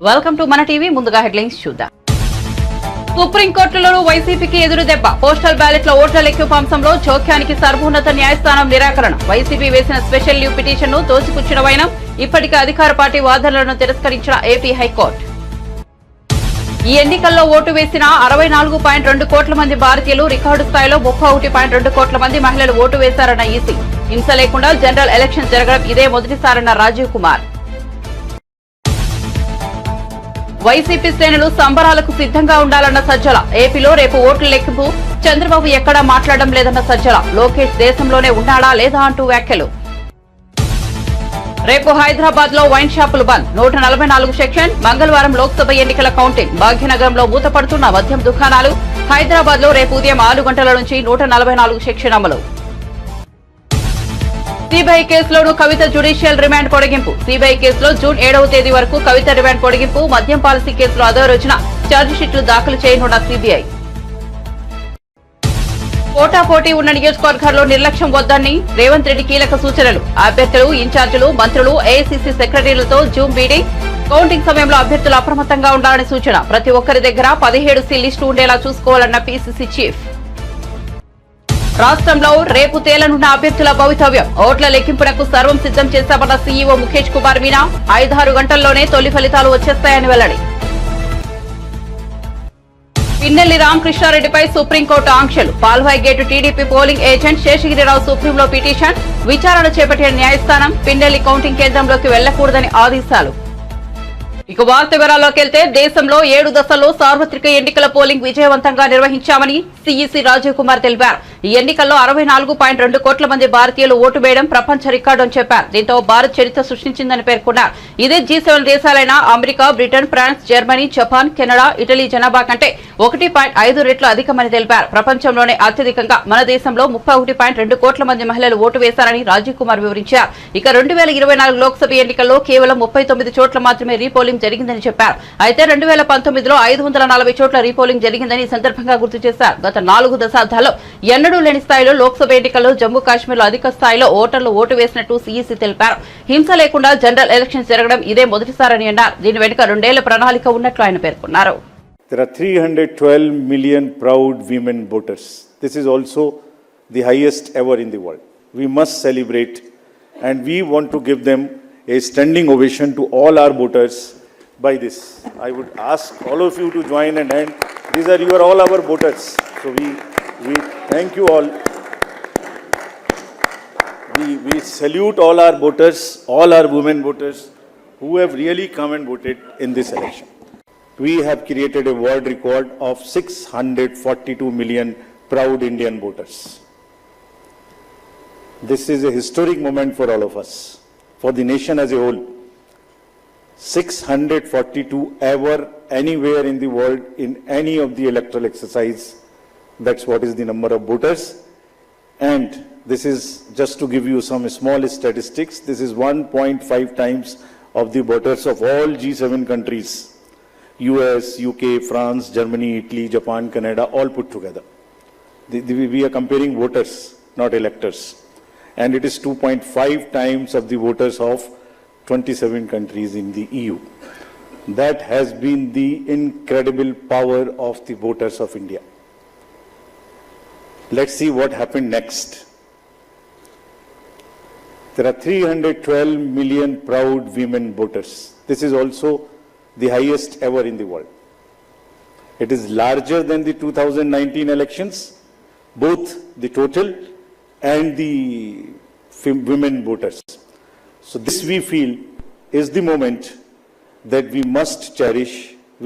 Welcome to మన TV. ముందుగా headlines చూద్దాం. సుప్రీంకోర్టులో వైసీపీకి ఎదురు దెబ్బ. పోస్టల్ బ్యాలెట్ల ఓట్ల లెక్కింపు అంశంలో జోక్యానికి సర్వోన్నత న్యాయస్థానం నిరాకరణ. వైసీపీ వేసిన స్పెషల్ లీవ్ పిటిషన్ ను తోసిపుచ్చిన వైనం. ఇప్పటికే అధికార పార్టీ వాదనలను తిరస్కరించిన ఏపీ హైకోర్టు. ఈ ఎన్నికల్లో ఓటు వేసిన 64.2 కోట్ల మంది భారతీయులు, రికార్డు స్థాయిలో 31.2 కోట్ల మంది మహిళలు ఓటు వేశారన్న ఈసీ. హింస లేకుండా జనరల్ ఎలక్షన్ జరగడం ఇదే మొదటిసారన్న రాజీవ్ కుమార్. వైసీపీ శ్రేణులు సంబరాలకు సిద్ధంగా ఉండాలన్న సజ్జల. ఏపీలో రేపు ఓట్ల లెక్కింపు. చంద్రబాబు ఎక్కడా మాట్లాడడం లేదన్న సజ్జల. లోకేష్ దేశంలోనే ఉన్నాడా లేదా అంటూ వ్యాఖ్యలు. రేపు హైదరాబాద్ లో వైన్ షాపులు బంద్. 144 సెక్షన్. మంగళవారం లోక్సభ ఎన్నికల కౌంటింగ్. భాగ్యనగరంలో మూతపడుతున్న మద్యం దుకాణాలు. హైదరాబాద్ లో రేపు ఉదయం 6 గంటల నుంచి 144 సెక్షన్ అమలు. సిబిఐ కేసులోనూ కవిత జ్యుడిషియల్ రిమాండ్ పొడిగింపు. సిబిఐ కేసులో జూన్ 7వ తేదీ వరకు కవిత రిమాండ్ పొడిగింపు. మద్యం పాలసీ కేసులో అదో రోజున ఛార్జిషీట్లు దాఖలు చేయనున్న సిబిఐ. పోటాపోటీ ఉన్న నియోజకవర్గాల్లో నిర్లక్ష్యం వద్దని రేవంత్ రెడ్డి కీలక సూచనలు. అభ్యర్థులు, ఇన్ఛార్జీలు, మంత్రులు, ఏఐసీసీ సెక్రటరీలతో జూమ్ మీటింగ్. కౌంటింగ్ సమయంలో అభ్యర్థులు అప్రమత్తంగా ఉండాలని సూచన. ప్రతి ఒక్కరి దగ్గర 17 లిస్టు ఉండేలా చూసుకోవాలన్న పీసీసీ చీఫ్. రాష్ట్రంలో రేపు తేలనున్న అభ్యర్థుల భవితవ్యం. ఓట్ల లెక్కింపునకు సర్వం సిద్ధం చేశామన్న సీఈఓ ముఖేష్ కుమార్ మీనా. 5-6 గంటల్లోనే తొలి ఫలితాలు వచ్చేస్తాయని వెల్లడి. పిన్నెల్లి రామకృష్ణారెడ్డిపై సుప్రీంకోర్టు ఆంక్షలు. Palvai gate TDP polling agent Seshagiri Rao సుప్రీంలో పిటిషన్. విచారణ చేపట్టిన న్యాయస్థానం పిన్నెల్లి కౌంటింగ్ కేంద్రంలోకి వెళ్లకూడదని ఆదేశాలు. ఇక వార్త వివరాల్లోకి వెళ్తే, దేశంలో 7 దశల్లో సార్వత్రిక ఎన్నికల పోలింగ్ విజయవంతంగా నిర్వహించామని సీఈసీ రాజీవ్ కుమార్ తెలిపారు. ఈ ఎన్నికల్లో 64.2 కోట్ల మంది భారతీయులు ఓటు వేయడం ప్రపంచ రికార్డు అని చెప్పారు. దీంతో భారత్ చరిత్ర సృష్టించిందని పేర్కొన్నారు. ఇదే G7 దేశాలైన America, Britain, France, Germany, Japan, Canada, Italy జనాభా కంటే 1.5 రెట్లు అధికమని తెలిపారు. ప్రపంచంలోనే అత్యధికంగా మన దేశంలో 31.2 కోట్ల మంది మహిళలు ఓటు వేశారని రాజీవ్ కుమార్ వివరించారు. ఇక 2024 లోక్సభ ఎన్నికల్లో కేవలం 39 చోట్ల మాత్రమే రీపోలింగ్ జరిగిందని చెప్పారు. అయితే 2019లో 540 చోట్ల రీపోలింగ్ జరిగిందని ఈ సందర్భంగా గుర్తు చేశారు. గత 4 దశాబ్దాల్లో ఎన్నడూ లేని స్థాయిలో లోక్సభ ఎన్నికల్లో జమ్మూ కాశ్మీర్లో అధిక స్థాయిలో ఓటర్లు ఓటు వేసినట్టు సీఈసీ తెలిపారు. హింస లేకుండా జనరల్ ఎలక్షన్స్ జరగడం ఇదే మొదటిసారని అన్నారు. దీని వెనుక 2 ఏళ్ల ప్రణాళిక ఉన్నట్లు ఆయన పేర్కొన్నారు. There are 312 million proud women voters. This is also the highest ever in the world. We must celebrate, and we want to give them a standing ovation to all our voters by this. I would ask all of you to join and hand. These are all our voters. So we thank you all. We salute all our voters, all our women voters who have really come and voted in this election. We have created a world record of 642 million proud Indian voters. This is a historic moment for all of us, for the nation as a whole. 642 ever, anywhere in the world, in any of the electoral exercise. That's what is the number of voters. And this is just to give you some small statistics. This is 1.5 times of the voters of all G7 countries. US, UK, France, Germany, Italy, Japan, Canada, all put together. We are comparing voters, not electors. And it is 2.5 times of the voters of 27 countries in the EU. That has been the incredible power of the voters of India. Let's see what happened next. There are 312 million proud women voters. This is also the highest ever in the world. It is larger than the 2019 elections, both the total and the women voters. So this we feel is the moment that we must cherish,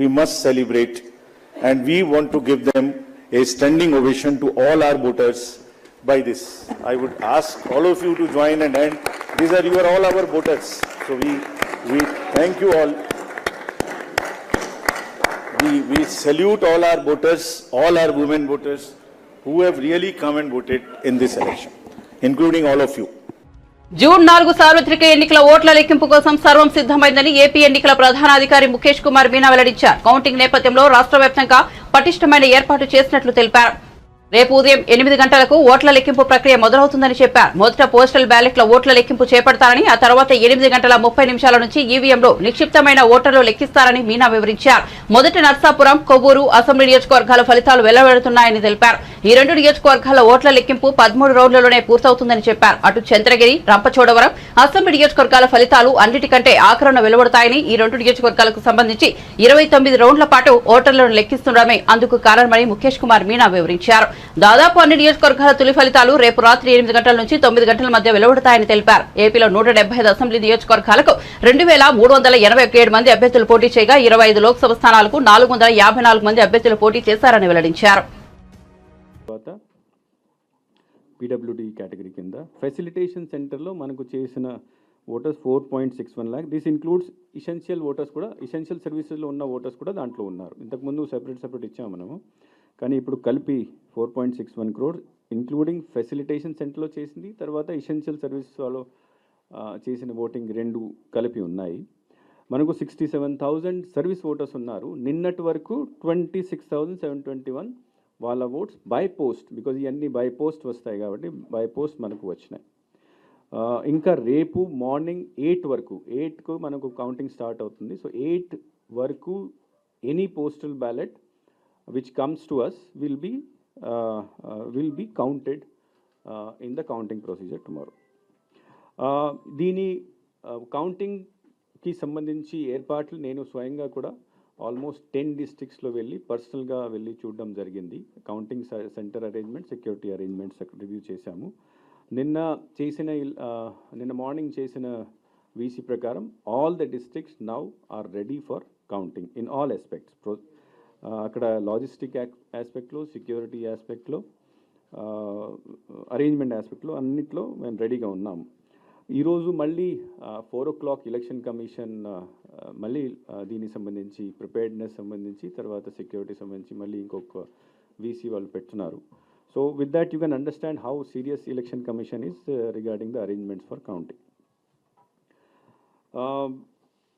we must celebrate, and we want to give them a standing ovation to all our voters by this. I would ask all of you to join and hand. These are all our voters. So we thank you all. We salute all our voters, all our women voters who have really come and voted in this election, including all of you. June 4 సార్వత్రిక ఎన్నికల ఓట్ల లెక్కింపు కోసం సర్వం సిద్ధమైందని AP ఎన్నికల ప్రధానాధికారి ముఖేష్ కుమార్ మీనా వెల్లడించారు. Counting నేపథ్యంలో రాష్ట్ర వ్యాప్తంగా పటిష్టమైన ఏర్పాటు చేసినట్లు తెలిపారు. రేపు ఉదయం 8 గంటలకు ఓట్ల లెక్కింపు ప్రక్రియ మొదలవుతుందని చెప్పారు. మొదట పోస్టల్ బ్యాలెట్ల ఓట్ల లెక్కింపు చేపడతారని, ఆ తర్వాత 8:30 నుంచి ఈవీఎంలో నిక్షిప్తమైన ఓటర్లు లెక్కిస్తారని మీనా వివరించారు. మొదట నర్సాపురం, కొవ్వూరు అసెంబ్లీ నియోజకవర్గాల ఫలితాలు వెల్లవెడుతున్నాయని తెలిపారు. ఈ 2 నియోజకవర్గాల ఓట్ల లెక్కింపు 13 రౌండ్లలోనే పూర్తవుతుందని చెప్పారు. అటు చంద్రగిరి, రంపచోడవరం అసెంబ్లీ నియోజకవర్గాల ఫలితాలు అన్నిటికంటే ఆఖరున వెలువడతాయని, ఈ 2 నియోజకవర్గాలకు సంబంధించి 29 రౌండ్ల పాటు ఓటర్లను లెక్కిస్తుండడమే అందుకు కారణమని ముఖేష్ కుమార్ మీనా వివరించారు. దాదాపు అన్ని నియోజకవర్గాల తొలి ఫలితాలు రేపు రాత్రి 8 గంటల నుంచి 9 గంటల మధ్య వెలువడతాయని తెలిపారు. ఏపీలో 175 అసెంబ్లీ నియోజకవర్గాలకు 2387 మంది అభ్యర్థులు పోటీ చేయగా 25 లోక్సభ స్థానాలకు 454 మంది అభ్యర్థులు పోటీ చేశారని వెల్లడించారు. పీడబ్ల్యూడీ కేటగిరీ కింద ఫెసిలిటేషన్ సెంటర్లో మనకు చేసిన voters 4.61 lakh. This includes essential voters కూడా, ఇసెన్షియల్ సర్వీసెస్లో ఉన్న ఓటర్స్ కూడా దాంట్లో ఉన్నారు. ఇంతకుముందు సెపరేట్ ఇచ్చాము మనము, కానీ ఇప్పుడు కలిపి 4.61 crore ఇంక్లూడింగ్ ఫెసిలిటేషన్ సెంటర్లో చేసింది, తర్వాత ఇసెన్షియల్ సర్వీసెస్ వాళ్ళు చేసిన ఓటింగ్ 2 కలిపి ఉన్నాయి. మనకు 67,000 సర్వీస్ ఓటర్స్ ఉన్నారు. నిన్నటి వరకు 26,721 వాళ్ళ ఓట్స్ బై పోస్ట్, బికాజ్ ఇవన్నీ బై పోస్ట్ వస్తాయి కాబట్టి బై పోస్ట్ మనకు వచ్చినాయి. ఇంకా రేపు మార్నింగ్ 8 వరకు, 8కు మనకు కౌంటింగ్ స్టార్ట్ అవుతుంది. సో 8 వరకు any postal ballot which comes to us will be counted in the counting procedure tomorrow. దీని కౌంటింగ్కి సంబంధించి ఏర్పాట్లు నేను స్వయంగా కూడా ఆల్మోస్ట్ 10 డిస్ట్రిక్ట్స్లో పర్సనల్గా వెళ్ళి చూడడం జరిగింది. Counting centre arrangement, security arrangements review చేశాము. నిన్న మార్నింగ్ చేసిన వీసీ ప్రకారం all the districts now are ready for counting in all aspects. అక్కడ లాజిస్టిక్ ఆస్పెక్ట్లో, సెక్యూరిటీ ఆస్పెక్ట్లో, అరేంజ్మెంట్ ఆస్పెక్ట్లో అన్నిట్లో మేము రెడీగా ఉన్నాము. ఈరోజు మళ్ళీ 4 o'clock ఎలక్షన్ కమిషన్ మళ్ళీ దీనికి సంబంధించి ప్రిపేర్డ్నెస్ సంబంధించి, తర్వాత సెక్యూరిటీ సంబంధించి మళ్ళీ ఇంకొక వీసీ వాళ్ళు పెట్టున్నారు. So with that you can understand how serious election commission is regarding the arrangements for counting.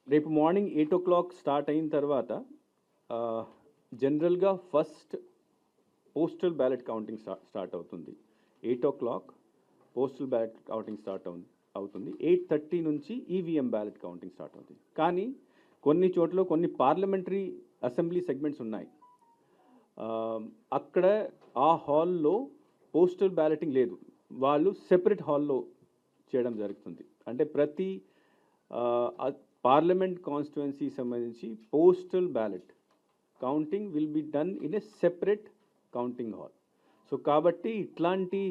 రేపు మార్నింగ్ 8 o'clock స్టార్ట్ అయిన తర్వాత జనరల్గా first postal ballot counting start అవుతుంది. 8 o'clock postal ballot counting start అవుతుంది. 8:30 నుంచి ఈవీఎం బ్యాలెట్ కౌంటింగ్ స్టార్ట్ అవుతుంది. కానీ కొన్ని చోట్ల కొన్ని పార్లమెంటరీ అసెంబ్లీ సెగ్మెంట్స్ ఉన్నాయి, అక్కడ ఆ హాల్లో పోస్టల్ బ్యాలెటింగ్ లేదు, వాళ్ళు సెపరేట్ హాల్లో చేయడం జరుగుతుంది. అంటే ప్రతి పార్లమెంట్ కాన్స్టిట్యుయెన్సీ సంబంధించి postal ballot counting will be done in a separate counting hall. So కాబట్టి ఇట్లాంటి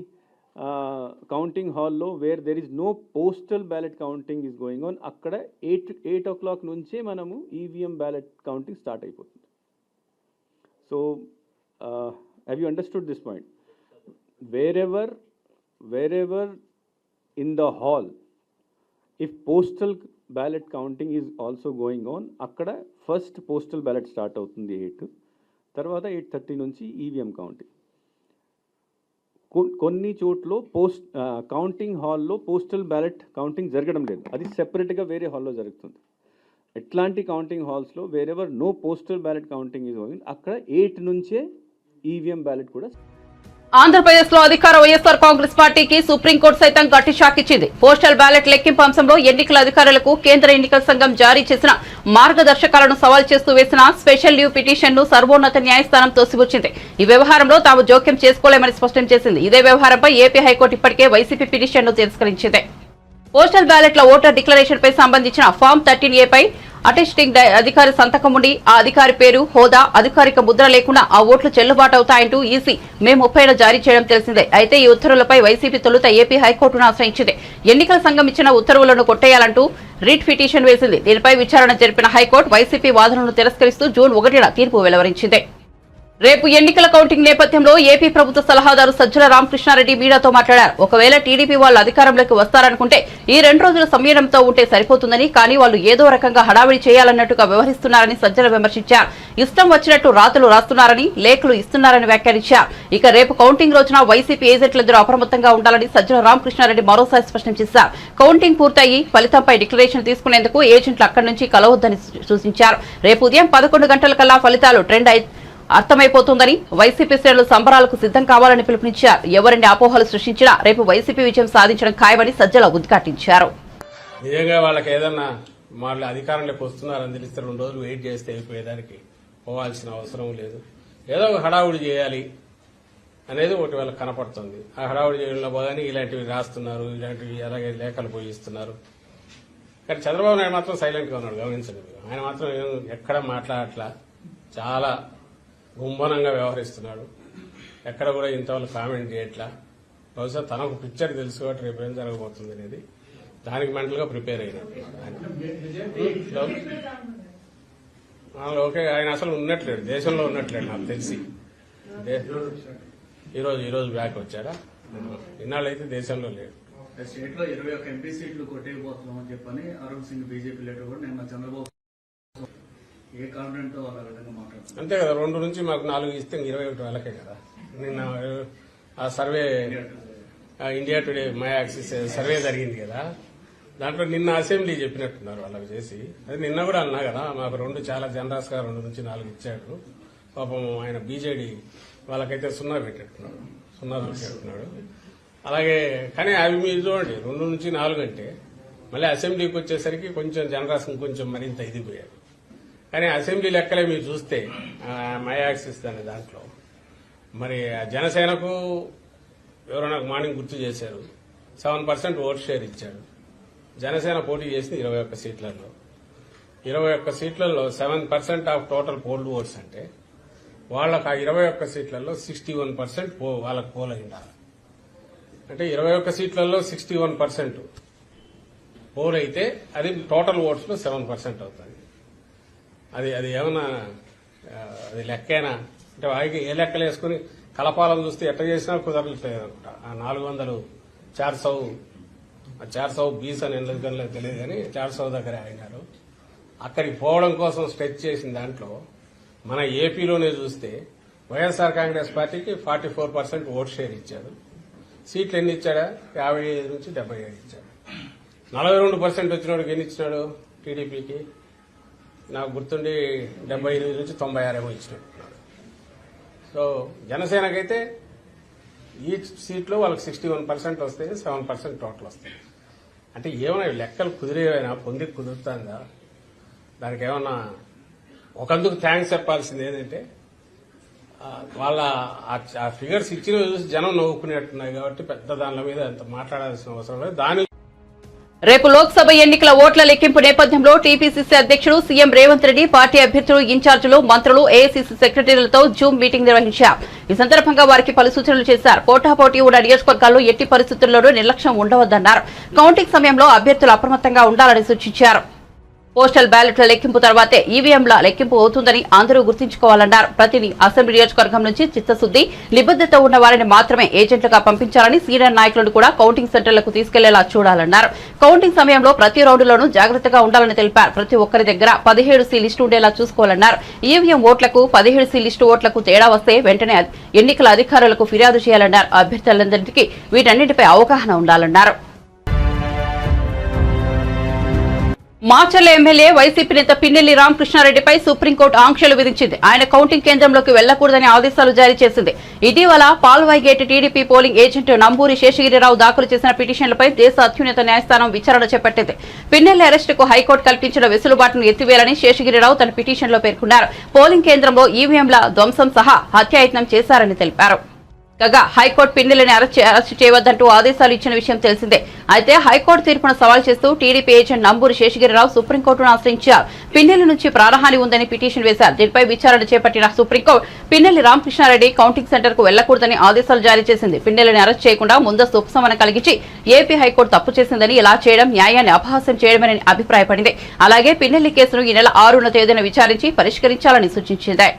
కౌంటింగ్ హాల్లో where there is no postal ballot counting is going on, అక్కడ 8 o'clock నుంచే మనము ఈవీఎం బ్యాలెట్ కౌంటింగ్ స్టార్ట్ అయిపోతుంది. So have you understood this point? wherever in the hall if postal ballot counting is also going on, అక్కడ first postal ballot start అవుతుంది 8, తర్వాత 8:30 నుంచి EVM counting. కొన్ని చోట్ల కౌంటింగ్ హాల్లో పోస్టల్ బ్యాలెట్ కౌంటింగ్ జరగడం లేదు, అది సెపరేట్గా వేరే హాల్లో జరుగుతుంది. ఎట్లాంటి కౌంటింగ్ హాల్స్లో wherever no postal ballot counting is going, అక్కడ 8 నుంచే ఈవీఎం బ్యాలెట్ కూడా. ఆంధ్రప్రదేశ్ లో అధికార వైఎస్ఆర్ కాంగ్రెస్ పార్టీకి సుప్రీంకోర్టు సైతం గట్టి షాక్ ఇచ్చింది. పోస్టల్ బ్యాలెట్ లెక్కింపు అంశంలో ఎన్నికల అధికారులకు కేంద్ర ఎన్నికల సంఘం జారీ చేసిన మార్గదర్శకాలను సవాల్ చేస్తూ వేసిన స్పెషల్ లీవ్ పిటిషన్ ను సర్వోన్నత న్యాయస్థానం తోసిపుచ్చింది. ఈ వ్యవహారంలో తాము జోక్యం చేసుకోలేమని స్పష్టం చేసింది. ఇదే వ్యవహారంపై ఏపీ హైకోర్టు ఇప్పటికే వైసీపీ పిటిషన్ ను తిరస్కరించింది. పోస్టల్ బ్యాలెట్ల ఓటర్ డిక్లరేషన్ పై సంబంధించిన ఫామ్ 13A పై అటెస్టింగ్ అధికారి సంతకం ఉండి ఆ అధికారి పేరు, హోదా, అధికారిక ముద్ర లేకుండా ఆ ఓట్లు చెల్లుబాటు అవుతాయంటూ ఈసీ మే 30న జారీ చేయడం తెలిసిందే. అయితే ఈ ఉత్తర్వులపై వైసీపీ తొలుత ఏపీ హైకోర్టును ఆశ్రయించింది. ఎన్నికల సంఘం ఇచ్చిన ఉత్తర్వులను కొట్టేయాలంటూ రిట్ పిటిషన్ వేసింది. దీనిపై విచారణ జరిపిన హైకోర్టు వైసీపీ వాదనలను తిరస్కరిస్తూ జూన్ 1న తీర్పు వెలువరించింది. రేపు ఎన్నికల కౌంటింగ్ నేపథ్యంలో ఏపీ ప్రభుత్వ సలహాదారు సజ్జల రామకృష్ణారెడ్డి మీడియాతో మాట్లాడారు. ఒకవేళ టీడీపీ వాళ్ళు అధికారంలోకి వస్తారనుకుంటే ఈ 2 రోజుల సంయమనంతో ఉంటే సరిపోతుందని, కానీ వాళ్ళు ఏదో రకంగా హడావిడి చేయాలన్నట్టుగా వ్యవహరిస్తున్నారని సజ్జల విమర్శించారు. ఇష్టం వచ్చినట్టు రాతలు రాస్తున్నారని, లేఖలు ఇస్తున్నారని వ్యాఖ్యానించారు. ఇక రేపు కౌంటింగ్ రోజున వైసీపీ ఏజెంట్లందరూ అప్రమత్తంగా ఉండాలని సజ్జల రామకృష్ణారెడ్డి మరోసారి స్పష్టం చేశారు. కౌంటింగ్ పూర్తయి ఫలితంపై డిక్లరేషన్ తీసుకునేందుకు ఏజెంట్లు అక్కడి నుంచి కలవద్దని సూచించారు. రేపు ఉదయం 11 గంటలకల్లా ఫలితాలు ట్రెండ్ అర్థమైపోతుందని వైసీపీ శ్రేణులు సంబరాలకు సిద్ధం కావాలని పిలుపునిచ్చారు. ఎవరిని అపోహలు సృష్టించినా రేపు వైసీపీ విజయం సాధించడం ఖాయమని సజ్జల ఉద్ఘాటించారు. నిజంగా వాళ్ళకి ఏదన్నా వాళ్ళు అధికారంలోకి వస్తున్నారని తెలిస్తే 2 రోజులు వెయిట్ చేస్తే అయిపోయేదానికి పోవాల్సిన అవసరం లేదు. ఏదో ఒక హడావుడి చేయాలి అనేది ఒకటి వాళ్ళకి కనపడుతుంది. ఆ హడావుడి చేయడంలో పోగానే ఇలాంటివి రాస్తున్నారు, ఇలాంటివి అలాగే లేఖలు పోయిస్తున్నారు. కానీ చంద్రబాబు నాయుడు మాత్రం సైలెంట్ గా ఉన్నాడు, గమనించండి. ఆయన మాత్రం ఎక్కడ మాట్లాడట్లా, చాలా గుంభనంగా వ్యవహరిస్తున్నాడు. ఎక్కడ కూడా ఇంతవరకు కామెంట్ చేయట్లా. బహుశా తనకు పిక్చర్ తెలుసు కాబట్టి రేపు ఏం జరగబోతుంది అనేది దానికి మెంటల్ గా ప్రిపేర్ అయినాడు. ఓకే, ఆయన అసలు ఉన్నట్లేడు, దేశంలో ఉన్నట్లేడు నాకు తెలిసి. ఈరోజు బ్యాక్ వచ్చాడా? ఇన్నాళ్ళైతే దేశంలో లేడు. స్టేట్ లో 21 ఎంపీ సీట్లు కొట్టేయబోతున్నామని చెప్పని అరుణ్ సింగ్ బీజేపీ లీడర్ కూడా నిన్న చంద్రబాబు ఏ కాన్ఫిడెంట్ తో వాళ్ళ విధంగా మాట్లాడుతున్నారు. అంతే కదా, 2 నుంచి మాకు 4 ఇస్తే 21 వాళ్ళకే కదా. నిన్న ఆ survey India today my axis survey జరిగింది కదా, దాంట్లో నిన్న అసెంబ్లీ చెప్పినట్టున్నారు వాళ్ళకి చేసి. అది నిన్న కూడా అన్నా కదా, మాకు 2 చాలా జనరస్ గా 2 నుంచి 4 ఇచ్చాడు. పాపం ఆయన బీజేడీ వాళ్ళకైతే 0 పెట్టేట్టున్నాడు. అలాగే కానీ అవి మీరు చూడండి, 2 నుంచి 4 అంటే మళ్ళీ అసెంబ్లీకి వచ్చేసరికి కొంచెం జనరస్ కొంచెం మరింత ఇదిపోయారు. కానీ అసెంబ్లీ లెక్కలే మీరు చూస్తే మై యాక్సిస్ అనే దాంట్లో మరి జనసేనకు ఎవరో నాకు మార్నింగ్ గుర్తు చేశారు, 7% ఓట్ షేర్ ఇచ్చాడు. జనసేన పోటీ చేసింది 21 సీట్లలో. 21 సీట్లలో 7% ఆఫ్ టోటల్ పోల్డ్ ఓట్స్ అంటే వాళ్ళకి ఆ 21 సీట్లలో 61% వాళ్ళకి పోల్ అయిండాలి. అంటే 21 సీట్లలో 61% పోల్ అయితే అది టోటల్ ఓట్స్ లో 7% అవుతుంది. అది ఏమన్నా అది లెక్కేనా? అంటే వారికి ఏ లెక్కలు వేసుకుని కలపాలను చూస్తే ఎట్లా చేసినా కుదరలేదు. ఆ 400 400 20 అని ఎందుకని తెలియదు కానీ 400 దగ్గర అయినారు. అక్కడికి పోవడం కోసం స్ట్రెచ్ చేసిన దాంట్లో మన ఏపీలోనే చూస్తే వైఎస్ఆర్ కాంగ్రెస్ పార్టీకి 44% ఓట్ షేర్ ఇచ్చాడు. సీట్లు ఎన్ని ఇచ్చాడా? 55 నుంచి 77 ఇచ్చాడు. 42% వచ్చినోడికి ఎన్ని ఇచ్చినాడు? టీడీపీకి నాకు గుర్తుండి 78 నుంచి 96 ఏమో ఇచ్చినట్టున్నాడు. సో జనసేనకైతే ఈ సీట్లో వాళ్ళకి 61% వస్తాయి, 7% టోటల్ వస్తాయి. అంటే ఏమైనా లెక్కలు కుదిరేవైనా పొందికి కుదురుతుందా? దానికి ఏమన్నా ఒకందుకు థ్యాంక్స్ చెప్పాల్సింది ఏంటంటే వాళ్ళ ఆ ఫిగర్స్ ఇచ్చిన చూసి జనం నవ్వుకునేట్టున్నాయి కాబట్టి పెద్ద దానిల మీద అంత మాట్లాడాల్సిన అవసరం లేదు. దాని రేపు లోక్సభ ఎన్నికల ఓట్ల లెక్కింపు నేపథ్యంలో టీపీసీసీ అధ్యక్షుడు సీఎం రేవంత్ రెడ్డి పార్టీ అభ్యర్థులు, ఇన్ఛార్జీలు, మంత్రులు, ఏఐసీసీ సెక్రటరీలతో జూమ్ మీటింగ్ నిర్వహించారు. ఈ సందర్భంగా వారికి పలు సూచనలు చేశారు. పోటాపోటీ ఉన్న నియోజకవర్గాల్లో ఎట్టి పరిస్థితుల్లోనూ నిర్లక్ష్యం ఉండవద్దన్నారు. కౌంటింగ్ సమయంలో అభ్యర్థులు అప్రమత్తంగా ఉండాలని సూచించారు. పోస్టల్ బ్యాలెట్ల లెక్కింపు తర్వాతే ఈవీఎంల లెక్కింపు అవుతుందని అందరూ గుర్తుంచుకోవాలన్నారు. ప్రతి అసెంబ్లీ నియోజకవర్గం నుంచి చిత్తశుద్ది, నిబద్దత ఉన్న వారిని మాత్రమే ఏజెంట్లుగా పంపించాలని, సీనియర్ నాయకులను కూడా కౌంటింగ్ సెంటర్లకు తీసుకెళ్లేలా చూడాలన్నారు. కౌంటింగ్ సమయంలో ప్రతి రౌండ్లోనూ జాగ్రత్తగా ఉండాలని తెలిపారు. ప్రతి ఒక్కరి దగ్గర 17C లిస్టు ఉండేలా చూసుకోవాలన్నారు. ఈవీఎం ఓట్లకు 17C లిస్టు ఓట్లకు తేడా వస్తే వెంటనే ఎన్నికల అధికారులకు ఫిర్యాదు చేయాలన్నారు. అభ్యర్థులందరికీ వీటన్నిటిపై అవగాహన ఉండాలన్నారు. మాచర్ల ఎమ్మెల్యే వైసీపీ నేత పిన్నెల్లి రామకృష్ణారెడ్డిపై సుప్రీంకోర్టు ఆంక్షలు విధించింది. ఆయన కౌంటింగ్ కేంద్రంలోకి వెళ్లకూడదని ఆదేశాలు జారీ చేసింది. ఇటీవల Palvai gate TDP polling agent Namburi Seshagiri Rao దాఖలు చేసిన పిటిషన్లపై దేశ అత్యున్నత న్యాయస్థానం విచారణ చేపట్టింది. పిన్నెల్లి అరెస్టుకు హైకోర్టు కల్పించిన వెసులుబాటును ఎత్తివేయాలని శేషగిరిరావు తన పిటిషన్లో పేర్కొన్నారు. పోలింగ్ కేంద్రంలో ఈవీఎంల ధ్వంసం సహా హత్యాయత్నం చేశారని తెలిపారు. కాగా హైకోర్టు పిన్నెల్లిని అరెస్టు చేయవద్దంటూ ఆదేశాలు ఇచ్చిన విషయం తెలిసిందే. అయితే హైకోర్టు తీర్పును సవాల్ చేస్తూ టీడీపీ ఏజెంట్ నంబూరి శేషగిరిరావు సుప్రీంకోర్టును ఆశ్రయించారు. పిన్నెల్లి నుంచి ప్రాణహాని ఉందని పిటిషన్ వేశారు. దీనిపై విచారణ చేపట్టిన supreme court Pinnelli Ramakrishna Reddy counting centre కు వెళ్లకూడదని ఆదేశాలు జారీ చేసింది. పిన్నెల్లిని అరెస్ట్ చేయకుండా ముందస్తు ఉపశమనం కలిగించి ఏపీ హైకోర్టు తప్పు చేసిందని, ఇలా చేయడం న్యాయాన్ని అపహాస్యం చేయడమని అభిప్రాయపడింది. అలాగే పిన్నెల్లి కేసును ఈ నెల 6వ తేదీన విచారించి పరిష్కరించాలని సూచించింది.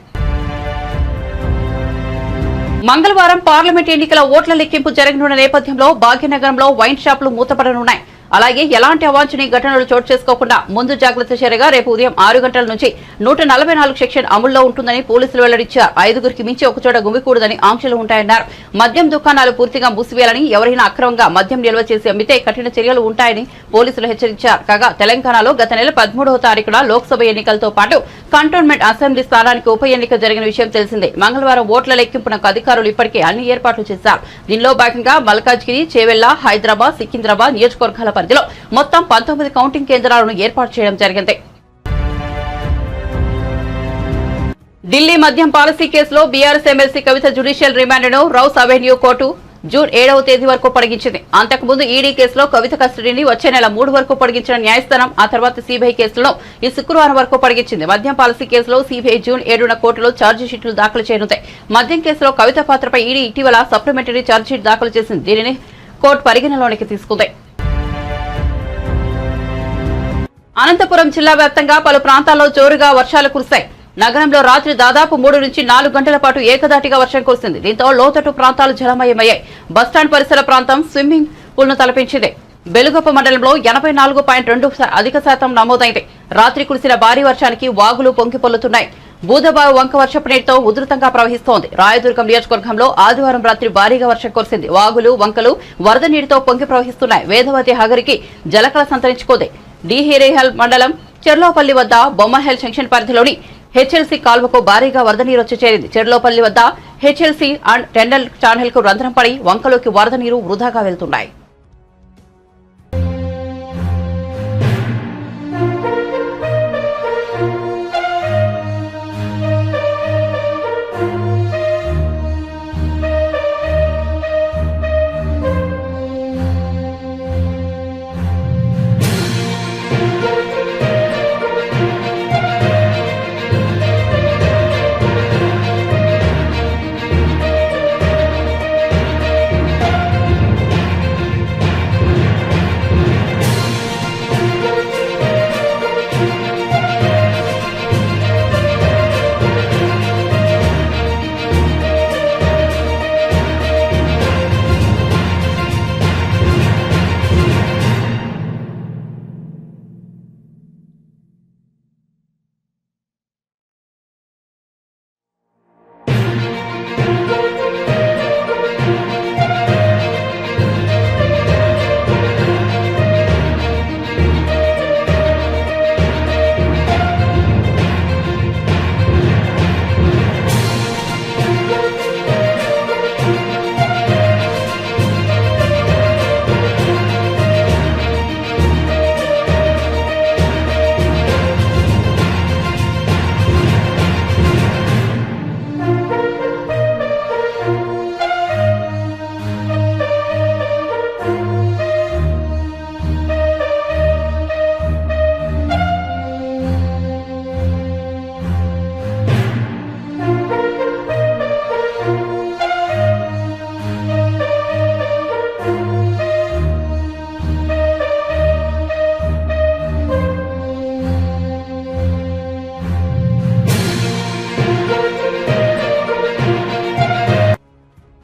మంగళవారం పార్లమెంట్ ఎన్నికల ఓట్ల లెక్కింపు జరగనున్న నేపథ్యంలో భాగ్యనగరంలో వైన్ షాపులు మూతపడనున్నాయి. అలాగే ఎలాంటి అవాంఛనీయ ఘటనలు చోటు చేసుకోకుండా ముందు జాగ్రత్త చర్యగా రేపు ఉదయం 6 గంటల నుంచి 144 సెక్షన్ అమల్లో ఉంటుందని పోలీసులు వెల్లడించారు. 5గురికి మించి ఒకచోట గుమికూడదని ఆంక్షలు ఉంటాయన్నారు. మద్యం దుకాణాలు పూర్తిగా మూసివేయాలని, ఎవరైనా అక్రమంగా మద్యం నిల్వ చేసి అమ్మితే కఠిన చర్యలు ఉంటాయని పోలీసులు హెచ్చరించారు. కాగా తెలంగాణలో గత నెల 13వ తారీఖున లోక్సభ ఎన్నికలతో పాటు కంటోన్మెంట్ అసెంబ్లీ స్థానానికి ఉప ఎన్నిక జరిగిన విషయం తెలిసిందే. మంగళవారం ఓట్ల లెక్కింపునకు అధికారులు ఇప్పటికే అన్ని ఏర్పాట్లు చేశారు. దీనిలో భాగంగా మల్కాజ్గిరి, చేవెళ్ల, హైదరాబాద్, సికింద్రాబాద్ నియోజకవర్గాల పరిధిలో మొత్తం 19 కౌంటింగ్ కేంద్రాలను ఏర్పాటు చేయడం జరిగింది. ఢిల్లీ మద్యం పాలసీ కేసులో బీఆర్ఎస్ ఎమ్మెల్సీ కవిత జ్యుడిషియల్ రిమాండ్ను రౌస్ అవెన్యూ కోర్టు జూన్ 7వ తేదీ వరకు పొడిగించింది. అంతకుముందు ఈడీ కేసులో కవిత కస్టడీని వచ్చే నెల 3 వరకు పొడిగించిన న్యాయస్థానం ఆ తర్వాత సీబీఐ కేసులను ఈ శుక్రవారం వరకు పొడిగించింది. మద్యం పాలసీ కేసులో సీబీఐ జూన్ 7న కోర్టులో ఛార్జిషీట్లు దాఖలు చేయనుంది. మద్యం కేసులో కవిత పాత్రపై ఈడీ ఇటీవల సప్లిమెంటరీ ఛార్జిషీట్ దాఖలు చేసింది. దీనిని కోర్టు పరిగణలోనికి తీసుకుంది. అనంతపురం జిల్లా వ్యాప్తంగా పలు ప్రాంతాల్లో జోరుగా వర్షాలు కురిశాయి. నగరంలో రాత్రి దాదాపు 3 నుంచి 4 గంటల పాటు ఏకధాటిగా వర్షం కురిసింది. దీంతో లోతట్టు ప్రాంతాలు జలమయమయ్యాయి. బస్టాండ్ పరిసర ప్రాంతం స్విమ్మింగ్ పూల్ ను తలపించింది. బెలుగొప్ప మండలంలో 84.2 అధిక శాతం నమోదైంది. రాత్రి కురిసిన భారీ వర్షానికి వాగులు పొంగి పొల్లుతున్నాయి. బూదబావు వంక వర్షపు నీటితో ఉధృతంగా ప్రవహిస్తోంది. రాయదుర్గం నియోజకవర్గంలో ఆదివారం రాత్రి భారీగా వర్షం కురిసింది. వాగులు, వంకలు వరద నీటితో పొంగి ప్రవహిస్తున్నాయి. వేదవతి హగరికి జలకళ సంతరించుకుంది. డిహిరేహల్ మండలం చెర్లోపల్లి వద్ద బొమ్మహెల్ జంక్షన్ పరిధిలోని హెచ్ఎల్సీ కాల్వకు భారీగా వరద నీరు వచ్చి చేరింది. చెర్లోపల్లి వద్ద హెచ్ఎల్సీ అండ్ టెండల్ ఛానల్ కు రంధ్రం పడి వంకలోకి వరద నీరు వృధాగా వెళ్తున్నాయి.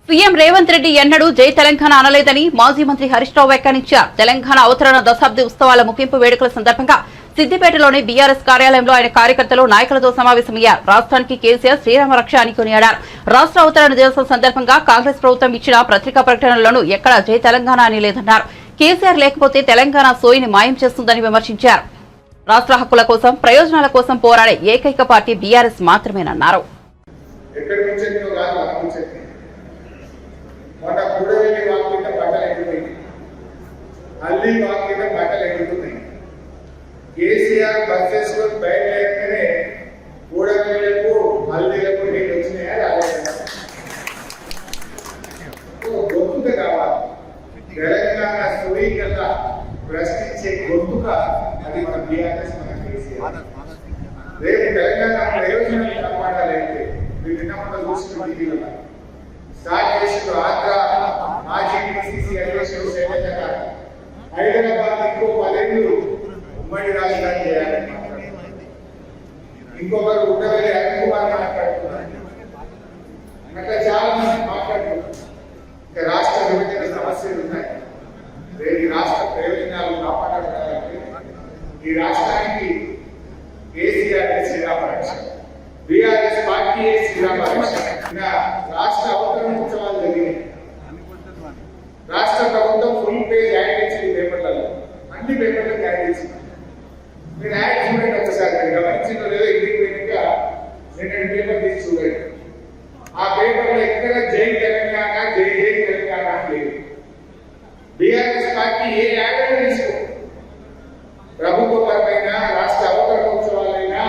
సీఎం రేవంత్ రెడ్డి ఎన్నడూ జై తెలంగాణ అనలేదని మాజీ మంత్రి హరీష్ రావు వ్యాఖ్యానించారు. తెలంగాణ అవతరణ దశాబ్ది ఉత్సవాల ముగింపు వేడుకల సందర్భంగా సిద్దిపేటలోని బీఆర్ఎస్ కార్యాలయంలో ఆయన కార్యకర్తలు, నాయకులతో సమావేశమయ్యారు. రాష్ట్రానికి కేసీఆర్ శ్రీరామ రక్ష అని కొనియాడారు. రాష్ట్ర అవతరణ దివసం సందర్భంగా కాంగ్రెస్ ప్రభుత్వం ఇచ్చిన పత్రికా ప్రకటనలను ఎక్కడా జై తెలంగాణ అని లేదన్నారు. కేసీఆర్ లేకపోతే తెలంగాణ సోయిని మాయం చేస్తుందని విమర్శించారు. రాష్ట్ర హక్కుల కోసం, ప్రయోజనాల కోసం పోరాడే ఏకైక పార్టీ బీఆర్ఎస్ మాత్రమేనన్నారు. మొన్న కూడవెల్లి వాక్ కింద బట్టలు ఎగిరిపోయింది, అల్లి వాక్ కింద బట్టలు ఎగురుతున్నాయి. కేసీఆర్ బస్ చేసుకొని బయలుదేరగానే కూడవెల్లకు, అల్లీలకు నీళ్ళు వచ్చినాయా రాలేదా? గొంతుక కావాలి. తెలంగాణ సూయికత ప్రశ్నించే గొంతుక అది మన బీఆర్ఎస్, మన కేసీఆర్. రేపు తెలంగాణ ప్రయోజనాలు కాపాడాలంటే మీరు నిన్న చూసిన టీవీలో స్టార్ట్ చేసిన ఆంధ్ర మాజీ పిసిసి అధ్యక్షుడు శైలజ గారు హైదరాబాద్ ఇంకో 10 ఏళ్ళు ఉమ్మడి రాజధాని చేయాలని మాట్లాడుతున్నారు. ఇంకొకరు ఉండవల్లి అనిల్ కుమార్ మాట్లాడుతున్నారు. అట్లా చాలా మంది మాట్లాడుతున్నారు. ఇంకా రాష్ట్ర విభజన సమస్యలు ఉన్నాయి. రేపు రాష్ట్ర ప్రయోజనాలు ఈ రాష్ట్రానికి కేసీఆర్ శ్రీరామరక్ష, బీఆర్ఎస్ పార్టీ శ్రీరామరక్ష. రాష్ట్ర అవతరణ ఉత్సవాలు జరిగినాయి. రాష్ట్ర ప్రభుత్వం ఫుల్ పేజ్ యాడ్ ఇచ్చింది పేపర్లలో, అన్ని పేపర్లకు యాడ్ ఇచ్చింది. మీరు యాడ్ చూడండి ఒకసారి, మీరు గమనించిన లేదో ఇంటికి పోయినాక 2 పేపర్ తీసి చూడండి. ఆ పేపర్లో ఎక్కడ జై తెలంగాణ, జై జై తెలంగాణ అని లేదు. బీఆర్ఎస్ పార్టీ ఏ యాడ్ తీసుకో, ప్రభుత్వ పరమైన రాష్ట్ర అవతరణోత్సవాలైనా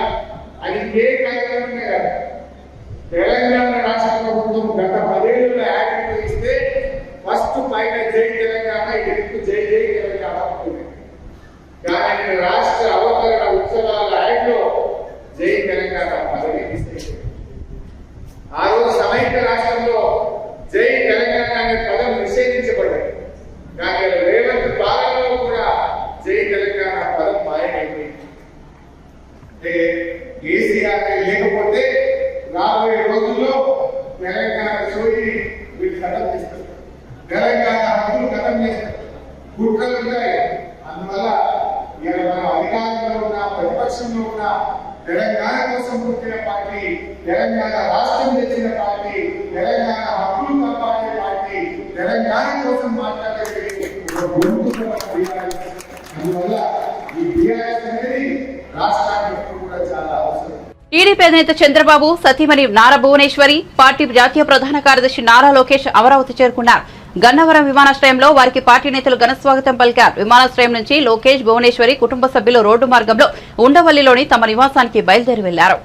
అది ఏ కార్యక్రమమే కాదు. తెలంగాణ రాష్ట్ర ప్రభుత్వం గత 10 ఏళ్లలో యాడ్ ఇస్తే ఫస్ట్ పైన జై తెలంగాణ, ఇది జై జై తెలంగాణ ఉంటుంది. కానీ రాష్ట్ర అవతరణ ఉత్సవాల యాడ్లో జై తెలంగాణ పదవి తీసేది. ఆ రోజు సమైక్య రాష్ట్రంలో జై తెలంగాణ అనే పదం నిషేధించబడ్డాయి. కానీ రేవంత్ పాలనలో కూడా జై తెలంగాణ పదం మాయమైపోయింది. అంటే కేసీఆర్ లేకపోతే రాబోయే రోజుల్లో తెలంగాణ సోయి వీళ్ళు కథం చేస్తారు, తెలంగాణ హక్కులు కథం చేస్తారు, కుట్రలు ఉంటాయి. అందువల్ల ఇవాళ మనం అధికారంలో ఉన్న ప్రతిపక్షంలో ఉన్న తెలంగాణ కోసం పుట్టిన పార్టీ, తెలంగాణ రాష్ట్రం తెచ్చిన పార్టీ, తెలంగాణ హక్కులు కాపాడే పార్టీ, తెలంగాణ కోసం మాట్లాడే అందువల్ల ఈ బీఆర్ఎస్ అనేది రాష్ట్రానికి ఎప్పుడు కూడా చాలా అవసరం. టీడీపీ అధినేత చంద్రబాబు సతీమణి నారా భువనేశ్వరి, పార్టీ జాతీయ ప్రధాన కార్యదర్శి నారా లోకేష్ అమరావతి చేరుకున్నారు. గన్నవరం విమానాశ్రయంలో వారికి పార్టీ నేతలు ఘనస్వాగతం పలికారు. విమానాశ్రయం నుంచి లోకేష్, భువనేశ్వరి కుటుంబ సభ్యులు రోడ్డు మార్గంలో ఉండవల్లిలోని తమ నివాసానికి బయలుదేరి వెళ్లారు.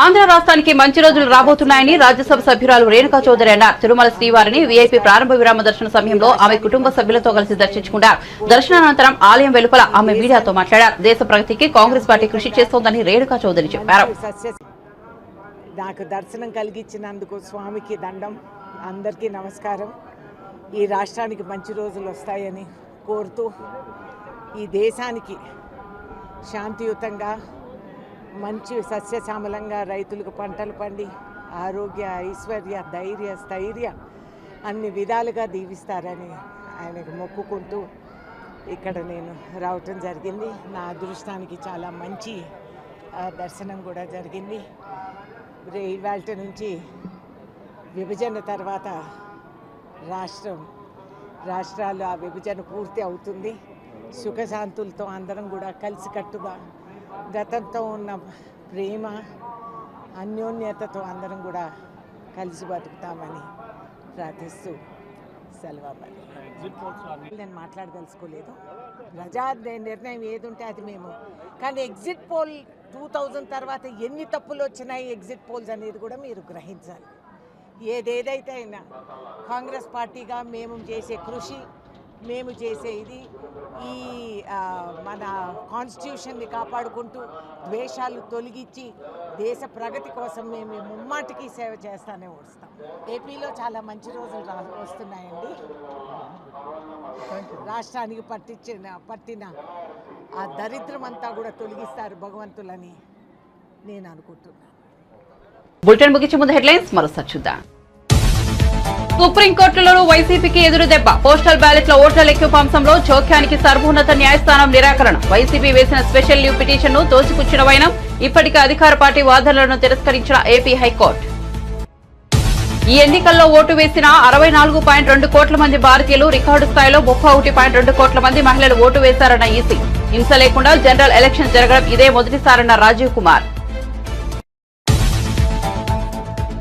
ఆంధ్ర రాష్ట్రానికి మంచి రోజులు రాబోతున్నాయని రాజ్యసభ సభ్యురాలు రేణుకా చౌదరి అన్నారు. తిరుమల శ్రీవారిని వీఐపీ ప్రారంభ విరామ దర్శన సమయంలో ఆమె కుటుంబ సభ్యులతో కలిసి దర్శించుకున్నారు. దర్శనానంతరం ఆలయం వెలుపల ఆమె మీడియాతో మాట్లాడారు. దేశ ప్రగతికి కాంగ్రెస్ పార్టీ కృషి చేస్తోందని రేణుకా చౌదరి చెప్పారు. నాకు దర్శనం కలిగించినందుకు స్వామికి దండం. అందరికీ నమస్కారం. ఈ రాష్ట్రానికి మంచి రోజులు వస్తాయని కోరుతూ ఈ దేశానికి శాంతియుతంగా మంచి సస్యశ్యామలంగా రైతులకు పంటలు పండి ఆరోగ్య ఐశ్వర్య ధైర్య స్థైర్య అన్ని విధాలుగా దీవిస్తారని ఆయనకు మొక్కుకుంటూ ఇక్కడ నేను రావటం జరిగింది. నా అదృష్టానికి చాలా మంచి దర్శనం కూడా జరిగింది. ఇవాళ నుంచి విభజన తర్వాత రాష్ట్రాలు ఆ విభజన పూర్తి అవుతుంది. సుఖశాంతులతో అందరం కూడా కలిసికట్టుగా గతంతో ఉన్న ప్రేమ అన్యోన్యతతో అందరం కూడా కలిసి బతుకుతామని ప్రార్థిస్తూ సెలవు. నేను మాట్లాడదలుచుకోలేదు. ప్రజా నిర్ణయం ఏది ఉంటే అది మేము. కానీ ఎగ్జిట్ పోల్ 2000 తర్వాత ఎన్ని తప్పులు వచ్చినాయి ఎగ్జిట్ పోల్స్ అనేది కూడా మీరు గ్రహించాలి. ఏదేదైతే అయినా కాంగ్రెస్ పార్టీగా మేము చేసే కృషి మేము చేసే ఇది ఈ మన కాన్స్టిట్యూషన్ని కాపాడుకుంటూ ద్వేషాలు తొలగించి దేశ ప్రగతి కోసం మేము ముమ్మాటికి సేవ చేస్తానే వస్తాం. ఏపీలో చాలా మంచి రోజులు వస్తున్నాయండి. రాష్ట్రానికి పట్టిన ఆ దరిద్రం అంతా కూడా తొలగిస్తారు భగవంతులని నేను అనుకుంటున్నాను. బులెటిన్ ముగించే ముందు హెడ్లైన్స్ మరోసారి చూద్దాం. సుప్రీంకోర్టులో వైసీపీకి ఎదురు దెబ్బ. పోస్టల్ బ్యాలెట్ల ఓట్ల లెక్కింపు అంశంలో జోక్యానికి సర్వోన్నత న్యాయస్థానం నిరాకరణ. వైసీపీ వేసిన స్పెషల్ లీవ్ పిటిషన్ ను తోసిపుచ్చిన వైనం. ఇప్పటికే అధికార పార్టీ వాదనలను తిరస్కరించిన ఏపీ హైకోర్టు. ఈ ఎన్నికల్లో ఓటు వేసిన 64.2 కోట్ల మంది భారతీయులు, రికార్డు స్థాయిలో 31.2 కోట్ల మంది మహిళలు ఓటు వేశారన్న ఈసీ. హింస లేకుండా జనరల్ ఎలక్షన్ జరగడం ఇదే మొదటిసారన్న రాజీవ్ కుమార్.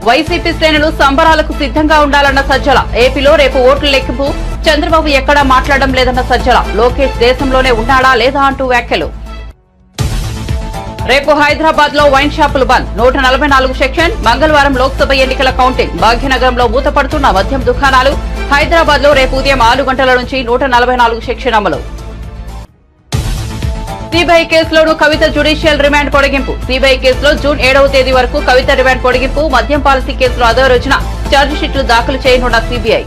వైసీపీ శ్రేణులు సంబరాలకు సిద్ధంగా ఉండాలన్న సజ్జల. ఏపీలో రేపు ఓట్ల లెక్కింపు. చంద్రబాబు ఎక్కడా మాట్లాడడం లేదన్న సజ్జల. లోకేష్ దేశంలోనే ఉన్నాడా లేదా అంటూ వ్యాఖ్యలు. రేపు హైదరాబాద్ లో వైన్ షాపులు బంద్. 144 సెక్షన్. మంగళవారం లోక్సభ ఎన్నికల కౌంటింగ్. భాగ్యనగరంలో మూతపడుతున్న మద్యం దుకాణాలు. హైదరాబాద్ లో రేపు ఉదయం 6 గంటల నుంచి 144 సెక్షన్ అమలు. సిబిఐ కేసులోనూ కవిత జ్యుడిషియల్ రిమాండ్ పొడిగింపు. సిబిఐ కేసులో జూన్ 7వ తేదీ వరకు కవిత రిమాండ్ పొడిగింపు. మద్యం పాలసీ కేసులో అదో రోజున ఛార్జిషీట్లు దాఖలు చేయనున్న సిబిఐ.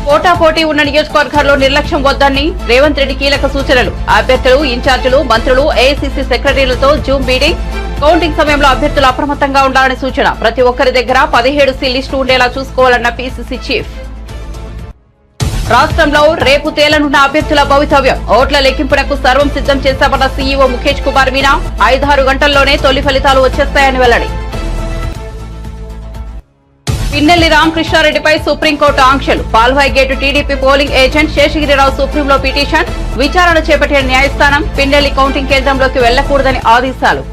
పోటాపోటీ ఉన్న నియోజకవర్గాల్లో నిర్లక్ష్యం వద్దని రేవంత్ రెడ్డి కీలక సూచనలు. అభ్యర్థులు, ఇన్ఛార్జీలు, మంత్రులు, ఏఐసీసీ సెక్రటరీలతో జూమ్ మీటింగ్. కౌంటింగ్ సమయంలో అభ్యర్థులు అప్రమత్తంగా ఉండాలని సూచన. ప్రతి ఒక్కరి దగ్గర 17 లిస్టు ఉండేలా చూసుకోవాలన్న పీసీసీ చీఫ్. రాష్ట్రంలో రేపు తేలనున్న అభ్యర్థుల భవితవ్యం. ఓట్ల లెక్కింపునకు సర్వం సిద్ధం చేశామన్న సీఈఓ ముఖేష్ కుమార్ మీనా. 5-6 గంటల్లోనే తొలి ఫలితాలు వచ్చేస్తాయని వెల్లడి. పిన్నెల్లి రామకృష్ణారెడ్డిపై సుప్రీంకోర్టు ఆంక్షలు. Palvai gate TDP polling agent Seshagiri Rao సుప్రీంలో పిటిషన్. విచారణ చేపట్టిన న్యాయస్థానం పిన్నెల్లి కౌంటింగ్ కేంద్రంలోకి వెళ్లకూడదని ఆదేశాలు.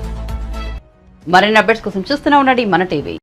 మరిన్ని అప్డేట్స్ కోసం చూస్తూనే ఉండండి మన టీవీ.